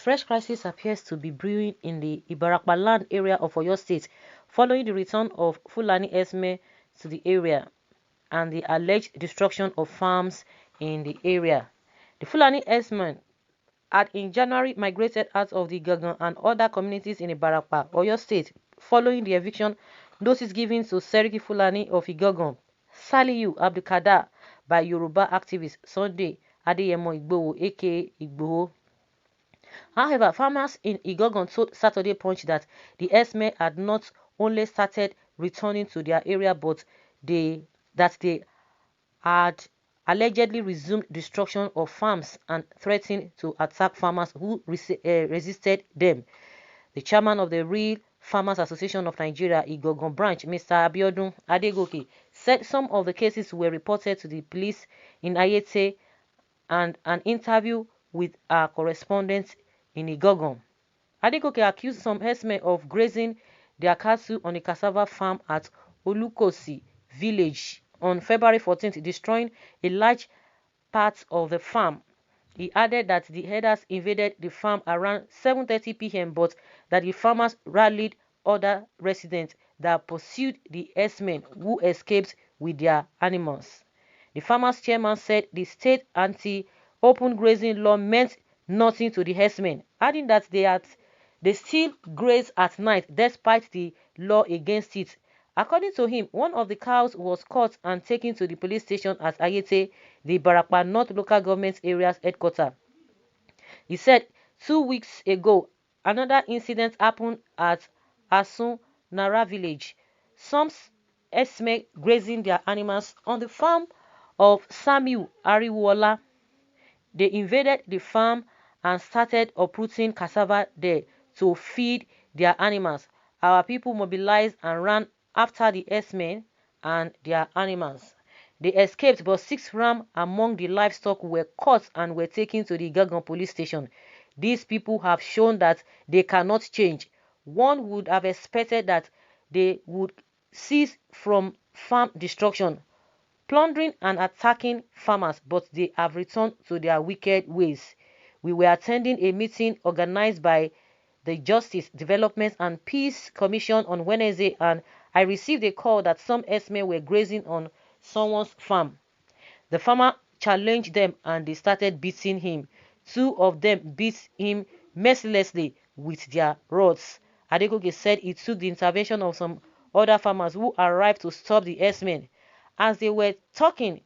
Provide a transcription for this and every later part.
fresh crisis appears to be brewing in the Ibarapa land area of Oyo State following the return of Fulani Esme to the area and the alleged destruction of farms in the area. The Fulani Esme had in January migrated out of the Gagan and other communities in Ibarapa, Oyo State, following the eviction notice given to Seriki Fulani of Igogon, Saliu Abdulkader, by Yoruba activist Sunday Adeyemo Igboho, aka Igboho. However, farmers in Igogon told Saturday Punch that the Esme had not only started returning to their area, but they had allegedly resumed destruction of farms and threatened to attack farmers who resisted them. The chairman of the Real Farmers Association of Nigeria, Igogon branch, Mr. Abiodun Adegoke, said some of the cases were reported to the police in Ayete, and an interview with our correspondent in Igogon. Adegoke accused some herdsmen of grazing their cattle on a cassava farm at Olukosi village on February 14th, destroying a large part of the farm. He added that the herders invaded the farm around 7:30 p.m. but that the farmers rallied other residents that pursued the herdsmen, who escaped with their animals. The farmers' chairman said the state anti-open grazing law meant nothing to the herdsmen, adding that they still graze at night despite the law against it. According to him, one of the cows was caught and taken to the police station at Ayete, the Ibarapa North Local Government Area's headquarters. He said 2 weeks ago, another incident happened at Asun Nara village. Some Esme grazing their animals on the farm of Samuel Ariwola. They invaded the farm and started uprooting cassava there to feed their animals. Our people mobilized and ran after the herdsmen and their animals. They escaped, but 6 rams among the livestock were caught and were taken to the Gagan police station. These people have shown that they cannot change. One would have expected that they would cease from farm destruction, plundering and attacking farmers, but they have returned to their wicked ways. We were attending a meeting organized by the Justice, Development and Peace Commission on Wednesday, and I received a call that some herdsmen were grazing on someone's farm. The farmer challenged them and they started beating him. 2 of them beat him mercilessly with their rods. Adegoke said it took the intervention of some other farmers who arrived to stop the herdsmen. As they were talking,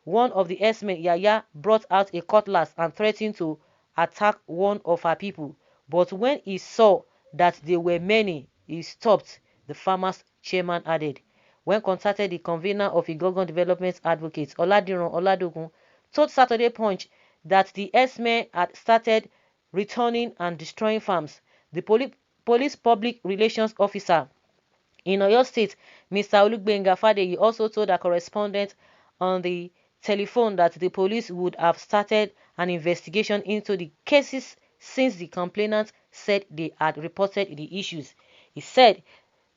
one of the herdsmen, Yaya, brought out a cutlass and threatened to attack one of our people. But when he saw that they were many, he stopped, the farmers' chairman added. When contacted, the convener of Igogon Development Advocates, Oladiran Oladogun, told Saturday Punch that the herdsmen had started returning and destroying farms. The police public relations officer in Oyo State, Mr. Olugbenga Fadeyi, also told a correspondent on the telephone that the police would have started an investigation into the cases since the complainants said they had reported the issues. He said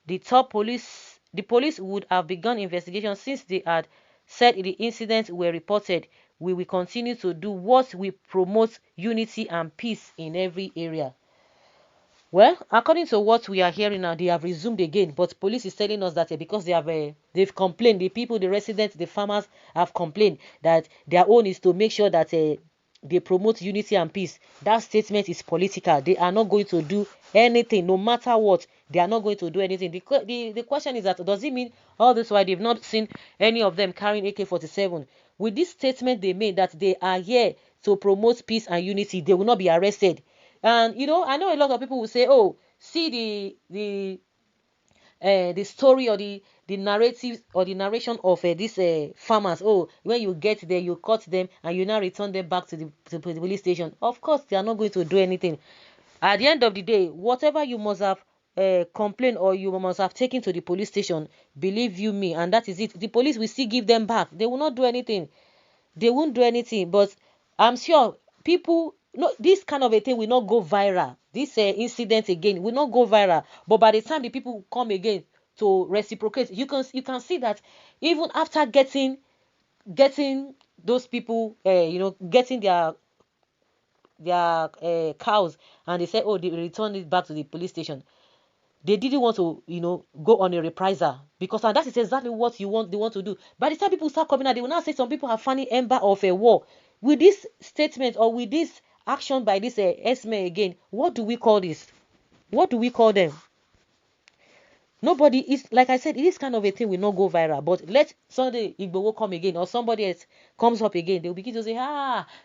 the police would have begun investigation since they had said the incidents were reported. We will continue to do what will promote unity and peace in every area. Well, according to what we are hearing now, they have resumed again, but police is telling us that because they've complained, the people, the residents, the farmers have complained that their own is to make sure that they promote unity and peace. That statement is political. They are not going to do anything, no matter what. They are not going to do anything. The question is that, does it mean all this while they've not seen any of them carrying AK-47? With this statement they made that they are here to promote peace and unity, they will not be arrested. And I know a lot of people will say, oh, see the story or the narrative or the narration of these farmers. Oh, when you get there, you cut them and you now return them back to the police station. Of course, they are not going to do anything. At the end of the day, whatever you must have complained or you must have taken to the police station, believe you me, and that is it. The police will still give them back. They will not do anything. They won't do anything. But I'm sure people, no, this kind of a thing will not go viral. This incident again will not go viral. But by the time the people come again to reciprocate, you can see that even after getting those people, getting their cows, and they said, oh, they returned it back to the police station. They didn't want to, go on a reprisal, because and that is exactly what they want to do. By the time people start coming out, they will now say some people are fanning ember of a war. With this statement or with this action by this Esme again, what do we call this? What do we call them? Nobody is, like I said, this kind of a thing will not go viral. But let Sunday Igboho come again, or somebody else comes up again, they will begin to say,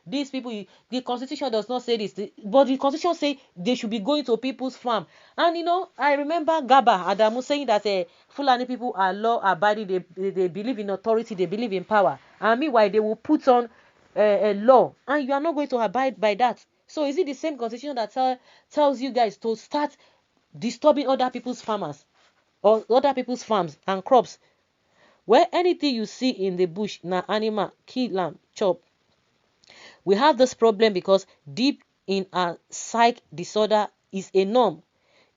these people, the constitution does not say this, but the constitution say they should be going to people's farm. And I remember Gaba Adamu saying that Fulani people are law abiding, they believe in authority, they believe in power, and meanwhile they will put on a law, and you are not going to abide by that. So is it the same constitution that tells you guys to start disturbing other people's farmers or other people's farms and crops? Where anything you see in the bush, na animal, kill am, chop. We have this problem because deep in our psych disorder is a norm.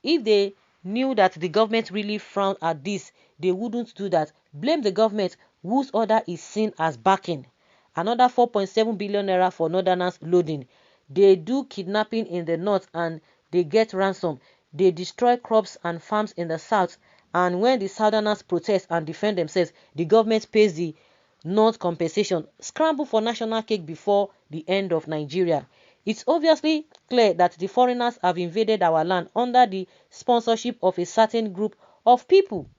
If they knew that the government really frowned at this, they wouldn't do that. Blame the government whose order is seen as backing. Another 4.7 billion naira for northerners loading. They do kidnapping in the north and they get ransom. They destroy crops and farms in the south, and when the southerners protest and defend themselves, the government pays the north compensation. Scramble for national cake before the end of Nigeria. It's obviously clear that the foreigners have invaded our land under the sponsorship of a certain group of people.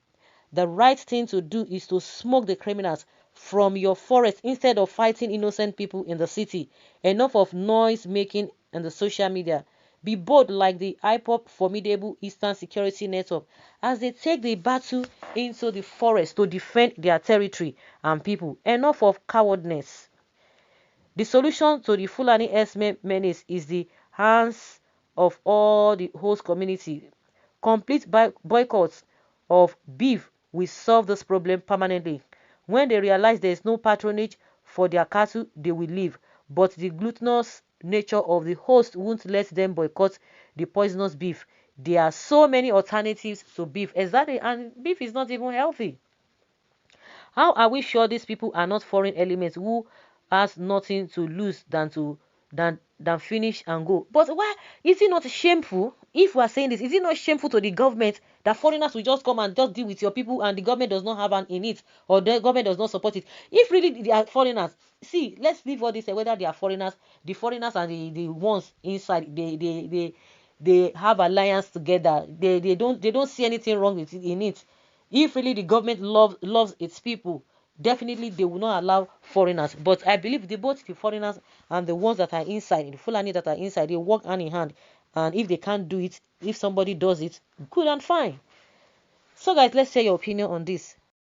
The right thing to do is to smoke the criminals from your forest instead of fighting innocent people in the city. Enough of noise making in the social media. Be bold like the IPOP formidable Eastern Security Network as they take the battle into the forest to defend their territory and people. Enough of cowardness. The solution to the Fulani Esme menace is the hands of all the host community. Complete boycotts of beef will solve this problem permanently. When they realize there is no patronage for their cattle, they will leave. But the gluttonous nature of the host won't let them boycott the poisonous beef. There are so many alternatives to beef. Exactly, and beef is not even healthy. How are we sure these people are not foreign elements who has nothing to lose than finish and go? But why is it not shameful? If we are saying this, is it not shameful to the government that foreigners will just come and just deal with your people and the government does not have an in it, or the government does not support it? If really they are foreigners, see, let's leave all this, whether they are foreigners, the foreigners and the ones inside, they have alliance together. They don't see anything wrong with it, in it. If really the government loves its people, definitely they will not allow foreigners. But I believe both the foreigners and the ones that are inside, the Fulani that are inside, they work hand in hand. And if they can't do it, if somebody does it, good and fine. So guys, let's share your opinion on this.